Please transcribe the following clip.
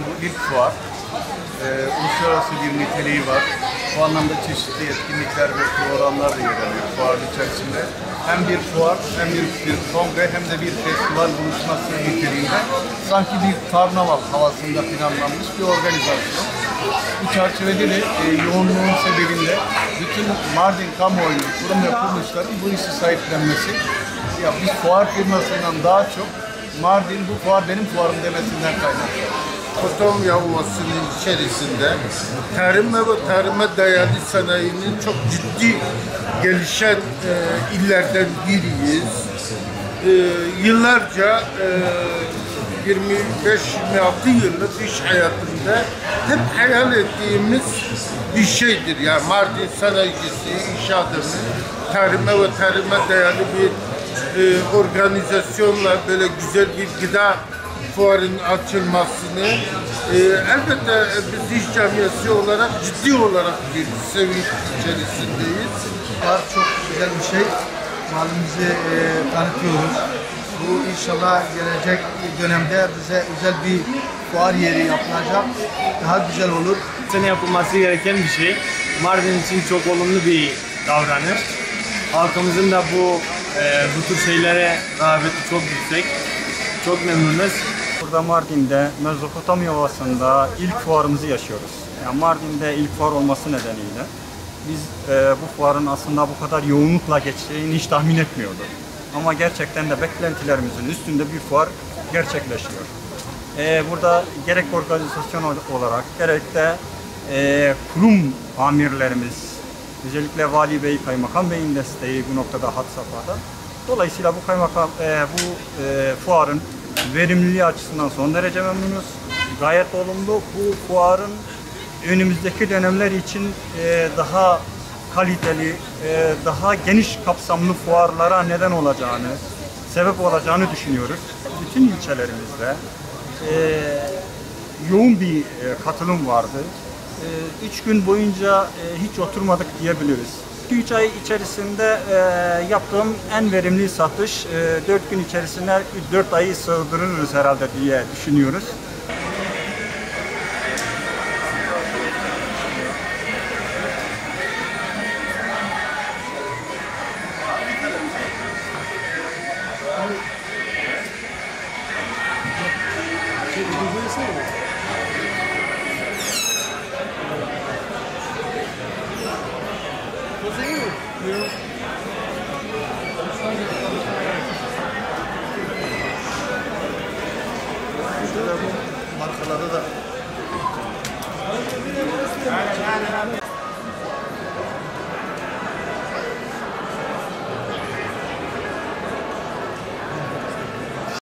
Bu ilk fuar. Uluslararası bir niteliği var. Bu anlamda çeşitli etkinlikler ve programlar da yer alıyor fuarın içerisinde. Hem bir fuar, hem bir kongre, hem de bir festival buluşması niteliğinde sanki bir karnaval havasında planlanmış bir organizasyon. Bu çerçevede de yoğunluğun sebebinde bütün Mardin kamuoyu, kurum ve kuruluşların bu işi sahiplenmesi, ya biz fuar firmasından daha çok Mardin bu fuar benim fuarım demesinden kaynaklı. Kotomya Ovası'nın içerisinde tarıma ve tarıma dayalı sanayinin çok ciddi gelişen illerden biriyiz. Yıllarca 25-26 yıllık iş hayatında hep hayal ettiğimiz bir şeydir. Yani Mardin sanayicisi, iş adamı, tarıma ve tarıma dayalı bir organizasyonla böyle güzel bir gıda fuarın açılmasını elbette biz iş camiası olarak ciddi olarak bir sevinç içerisindeyiz. Fuar çok güzel bir şey. Malımızı tanıtıyoruz. Bu inşallah gelecek dönemde bize özel bir fuar yeri yapılacak. Daha güzel olur. Sene yapılması gereken bir şey. Mardin için çok olumlu bir davranış. Halkımızın da bu tür şeylere rağbeti çok yüksek. Çok memnunuz. Burada Mardin'de Mezopotamya Ovası'nda ilk fuarımızı yaşıyoruz. Yani Mardin'de ilk fuar olması nedeniyle biz bu fuarın aslında bu kadar yoğunlukla geçeceğini hiç tahmin etmiyorduk. Ama gerçekten de beklentilerimizin üstünde bir fuar gerçekleşiyor. Burada gerek organizasyon olarak gerek de kurum amirlerimiz, özellikle Vali Bey, Kaymakam Bey'in desteği bu noktada had safhada. Dolayısıyla bu fuarın verimliliği açısından son derece memnunuz. Gayet olumlu. Bu fuarın önümüzdeki dönemler için daha kaliteli, daha geniş kapsamlı fuarlara neden olacağını, sebep olacağını düşünüyoruz. Bütün ilçelerimizde yoğun bir katılım vardı. 3 gün boyunca hiç oturmadık diyebiliriz. 2-3 ay içerisinde yaptığım en verimli satış 4 gün içerisinde 4 ayı sığdırırız herhalde diye düşünüyoruz.